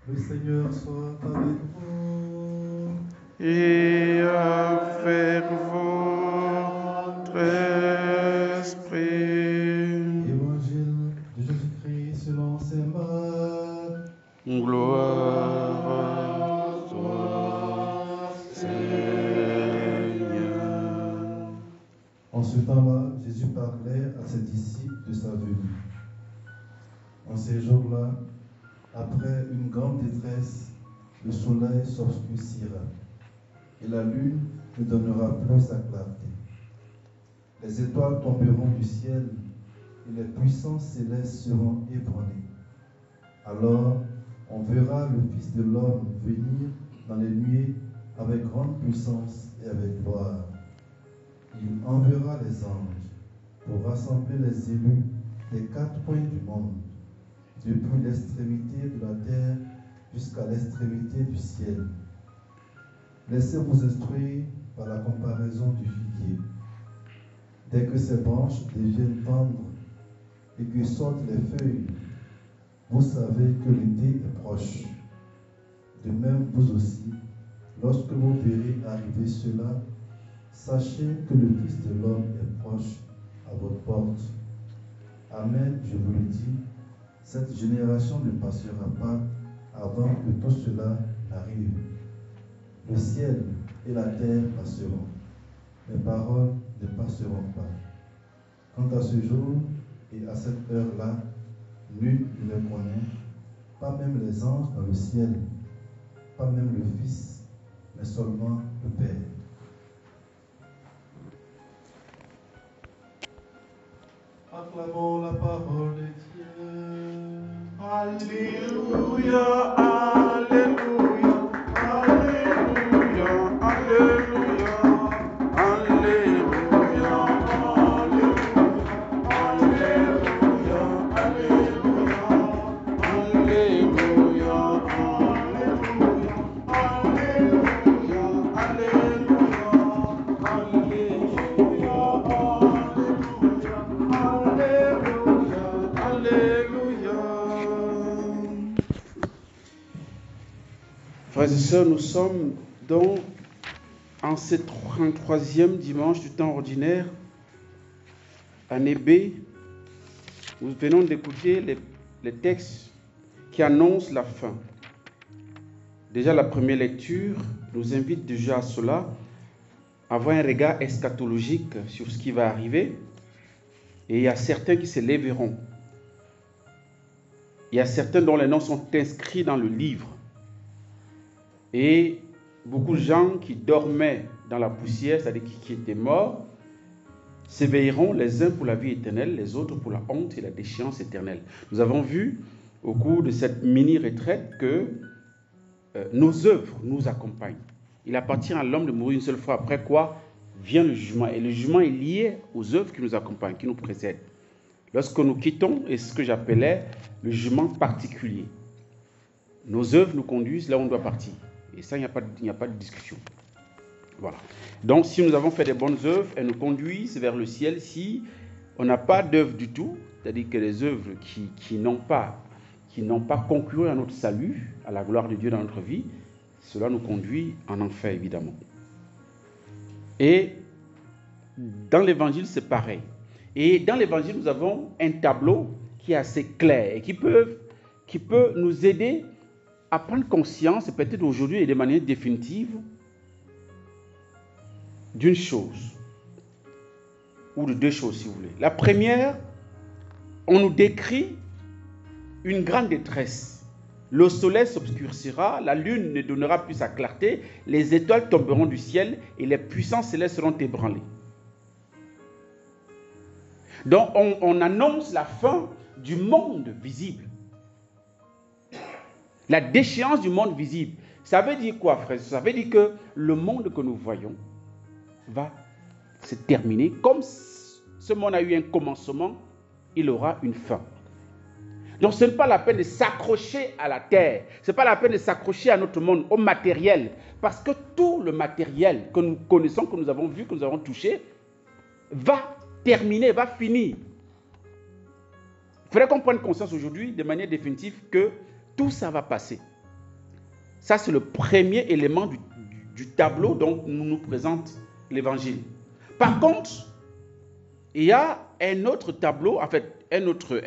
Le Seigneur soit avec vous. Et avec votre esprit. Évangile de Jésus-Christ selon saint Marc. Gloire à toi, Seigneur. En ce temps-là, Jésus parlait à ses disciples de sa venue. En ces jours-là, après une grande détresse, le soleil s'obscurcira et la lune ne donnera plus sa clarté. Les étoiles tomberont du ciel et les puissances célestes seront ébranlées. Alors, on verra le Fils de l'homme venir dans les nuées avec grande puissance et avec gloire. Il enverra les anges pour rassembler les élus des 4 coins du monde, depuis l'extrémité de la terre jusqu'à l'extrémité du ciel. Laissez-vous instruire par la comparaison du figuier. Dès que ses branches deviennent tendres et que sortent les feuilles, vous savez que l'été est proche. De même, vous aussi, lorsque vous verrez arriver cela, sachez que le Fils de l'homme est proche à votre porte. Amen, je vous le dis, cette génération ne passera pas avant que tout cela arrive. Le ciel et la terre passeront, mes paroles ne passeront pas. Quant à ce jour et à cette heure-là, nul ne le connaît, pas même les anges dans le ciel, pas même le Fils, mais seulement le Père. Acclamons la parole de Dieu. Alléluia, Alléluia, Alléluia, Alléluia, Alléluia, Alléluia, Alléluia, Alléluia, Frères et sœurs, nous sommes donc en ce 33e dimanche du temps ordinaire, année B. Nous venons d'écouter les textes qui annoncent la fin. Déjà, la première lecture nous invite déjà à cela, à avoir un regard eschatologique sur ce qui va arriver. Et il y a certains qui se lèveront. Il y a certains dont les noms sont inscrits dans le livre. Et beaucoup de gens qui dormaient dans la poussière, c'est-à-dire qui étaient morts, s'éveilleront les uns pour la vie éternelle, les autres pour la honte et la déchéance éternelle. Nous avons vu au cours de cette mini-retraite que nos œuvres nous accompagnent. Il appartient à l'homme de mourir une seule fois, après quoi vient le jugement. Et le jugement est lié aux œuvres qui nous accompagnent, qui nous précèdent. Lorsque nous quittons, et ce que j'appelais le jugement particulier. Nos œuvres nous conduisent là où on doit partir. Et ça, il n'y a pas de discussion. Voilà. Donc, si nous avons fait des bonnes œuvres, elles nous conduisent vers le ciel. Si on n'a pas d'œuvres du tout, c'est-à-dire que les œuvres qui n'ont pas concouru à notre salut, à la gloire de Dieu dans notre vie, cela nous conduit en enfer, évidemment. Et dans l'évangile, c'est pareil. Et dans l'évangile, nous avons un tableau qui est assez clair et qui peut nous aider à prendre conscience, peut-être aujourd'hui et de manière définitive, d'une chose, ou de deux choses si vous voulez. La première, on nous décrit une grande détresse. Le soleil s'obscurcira, la lune ne donnera plus sa clarté, les étoiles tomberont du ciel et les puissances célestes seront ébranlées. Donc on annonce la fin du monde visible. La déchéance du monde visible. Ça veut dire quoi, frère? Ça veut dire que le monde que nous voyons va se terminer. Comme ce monde a eu un commencement, il aura une fin. Donc ce n'est pas la peine de s'accrocher à la terre. Ce n'est pas la peine de s'accrocher à notre monde, au matériel. Parce que tout le matériel que nous connaissons, que nous avons vu, que nous avons touché, va terminer, va finir. Il faudrait qu'on prenne conscience aujourd'hui, de manière définitive, que tout ça va passer. Ça, c'est le premier élément du tableau dont nous présente l'évangile. Par contre, il y a un autre tableau, en fait, un autre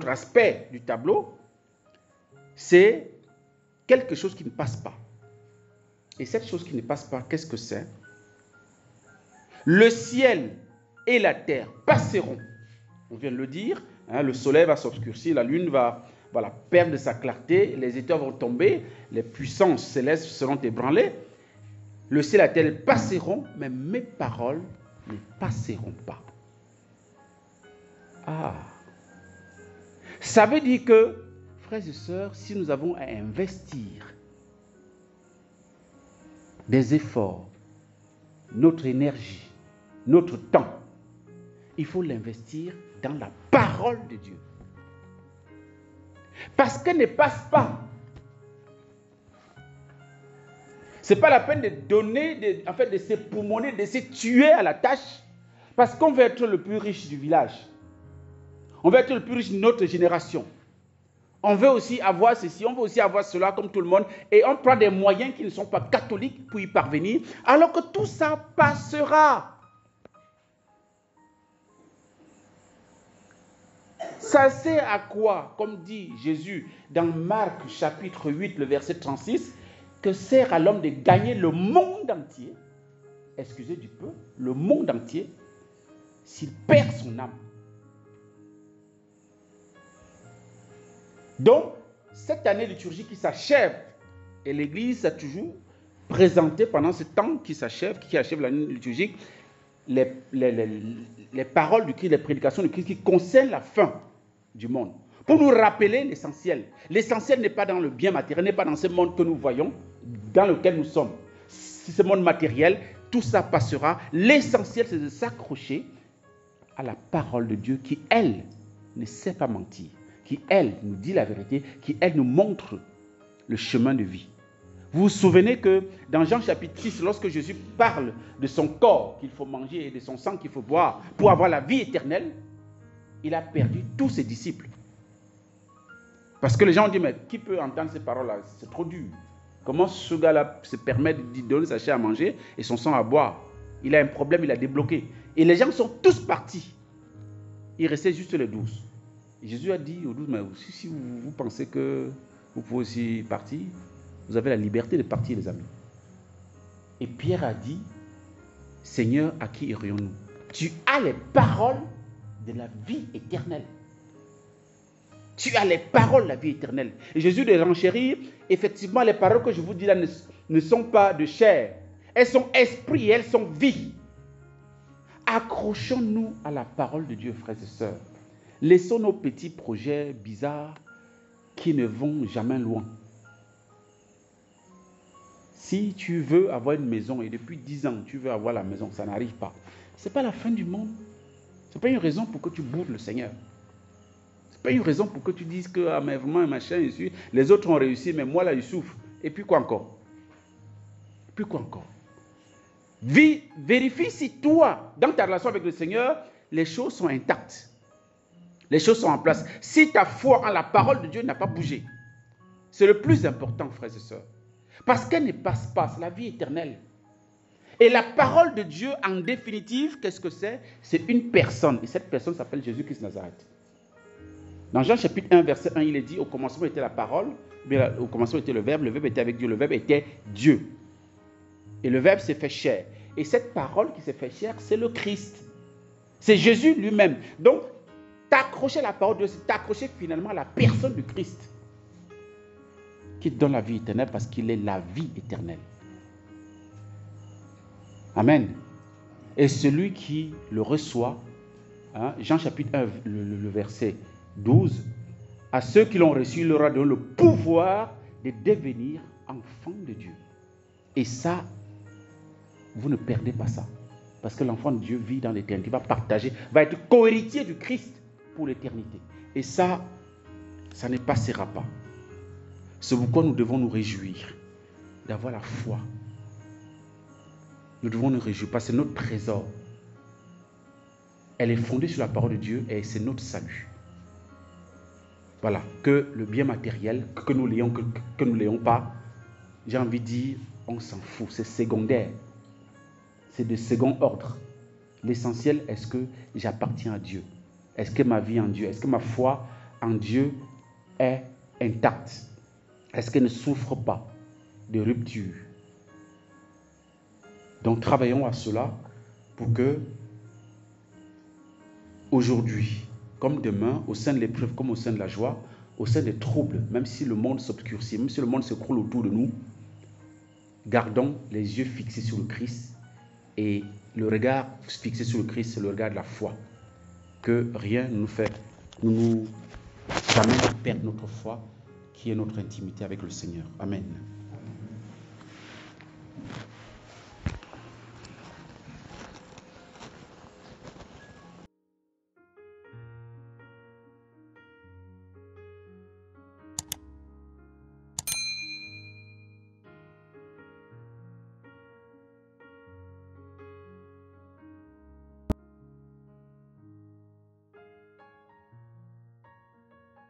aspect du tableau, c'est quelque chose qui ne passe pas. Et cette chose qui ne passe pas, qu'est-ce que c'est? Le ciel et la terre passeront. On vient de le dire, hein, le soleil va s'obscurcir, la lune va perdre sa clarté, les étoiles vont tomber, les puissances célestes seront ébranlées. Le ciel et la terre passeront, mais mes paroles ne passeront pas. Ah. Ça veut dire que, frères et sœurs, si nous avons à investir des efforts, notre énergie, notre temps, il faut l'investir dans la parole de Dieu. Parce qu'elle ne passe pas. Ce n'est pas la peine de donner, de s'époumoner, de se tuer à la tâche, parce qu'on veut être le plus riche du village. On veut être le plus riche de notre génération. On veut aussi avoir ceci, on veut aussi avoir cela comme tout le monde, et on prend des moyens qui ne sont pas catholiques pour y parvenir, alors que tout ça passera. Ça sert à quoi, comme dit Jésus dans Marc chapitre 8, le verset 36, que sert à l'homme de gagner le monde entier, excusez du peu, le monde entier, s'il perd son âme. Donc, cette année liturgique qui s'achève, et l'Église a toujours présenté pendant ce temps qui s'achève, qui achève l'année liturgique, les paroles du Christ, les prédications du Christ qui concernent la fin du monde. Pour nous rappeler l'essentiel. L'essentiel n'est pas dans le bien matériel, n'est pas dans ce monde que nous voyons, dans lequel nous sommes. Si ce monde matériel, tout ça passera. L'essentiel, c'est de s'accrocher à la parole de Dieu qui, elle, ne sait pas mentir, qui, elle, nous dit la vérité, qui, elle, nous montre le chemin de vie. Vous vous souvenez que dans Jean chapitre 6, lorsque Jésus parle de son corps qu'il faut manger et de son sang qu'il faut boire pour avoir la vie éternelle, il a perdu tous ses disciples. Parce que les gens ont dit, mais qui peut entendre ces paroles-là? C'est trop dur. Comment ce gars-là se permet de donner sa chair à manger et son sang à boire? Il a un problème, il a débloqué. Et les gens sont tous partis. Il restait juste les 12. Et Jésus a dit aux 12, mais si vous pensez que vous pouvez aussi partir, vous avez la liberté de partir, les amis. Et Pierre a dit, Seigneur, à qui irions-nous? Tu as les paroles de la vie éternelle. Tu as les paroles de la vie éternelle. Et Jésus de renchérir, effectivement, les paroles que je vous dis là ne sont pas de chair. Elles sont esprit et elles sont vie. Accrochons-nous à la parole de Dieu, frères et sœurs. Laissons nos petits projets bizarres qui ne vont jamais loin. Si tu veux avoir une maison et depuis 10 ans, tu veux avoir la maison, ça n'arrive pas. Ce n'est pas la fin du monde. Ce n'est pas une raison pour que tu boudes le Seigneur. Ce n'est pas une raison pour que tu dises que ah, mais vraiment, machin, les autres ont réussi, mais moi là, je souffre. Et puis quoi encore? Puis quoi encore? Vérifie si toi, dans ta relation avec le Seigneur, les choses sont intactes. Les choses sont en place. Si ta foi en la parole de Dieu n'a pas bougé, c'est le plus important, frères et sœurs. Parce qu'elle ne passe pas, c'est la vie éternelle. Et la parole de Dieu, en définitive, qu'est-ce que c'est? C'est une personne. Et cette personne s'appelle Jésus-Christ Nazareth. Dans Jean chapitre 1, verset 1, il est dit, au commencement était la parole, au commencement était le Verbe était avec Dieu, le Verbe était Dieu. Et le Verbe s'est fait chair. Et cette parole qui s'est fait chair, c'est le Christ. C'est Jésus lui-même. Donc, t'accrocher à la parole de Dieu, c'est t'accrocher finalement à la personne du Christ, qui te donne la vie éternelle parce qu'il est la vie éternelle. Amen. Et celui qui le reçoit, hein, Jean chapitre 1, le verset 12, à ceux qui l'ont reçu, il leur a donné le pouvoir de devenir enfants de Dieu. Et ça, vous ne perdez pas ça. Parce que l'enfant de Dieu vit dans l'éternité, va partager, va être co-héritier du Christ pour l'éternité. Et ça ne passera pas. C'est pourquoi nous devons nous réjouir d'avoir la foi. Nous devons nous réjouir parce que c'est notre trésor. Elle est fondée sur la parole de Dieu et c'est notre salut. Voilà, que le bien matériel, que nous l'ayons, que nous ne l'ayons pas, j'ai envie de dire, on s'en fout, c'est secondaire. C'est de second ordre. L'essentiel, est-ce que j'appartiens à Dieu? Est-ce que ma vie en Dieu, est-ce que ma foi en Dieu est intacte? Est-ce qu'elle ne souffre pas de rupture? Donc travaillons à cela pour que aujourd'hui, comme demain, au sein de l'épreuve comme au sein de la joie, au sein des troubles, même si le monde s'obscurcit, même si le monde s'écroule autour de nous, gardons les yeux fixés sur le Christ. Et le regard fixé sur le Christ, c'est le regard de la foi. Que rien ne nous amène à perdre notre foi, qui est notre intimité avec le Seigneur. Amen.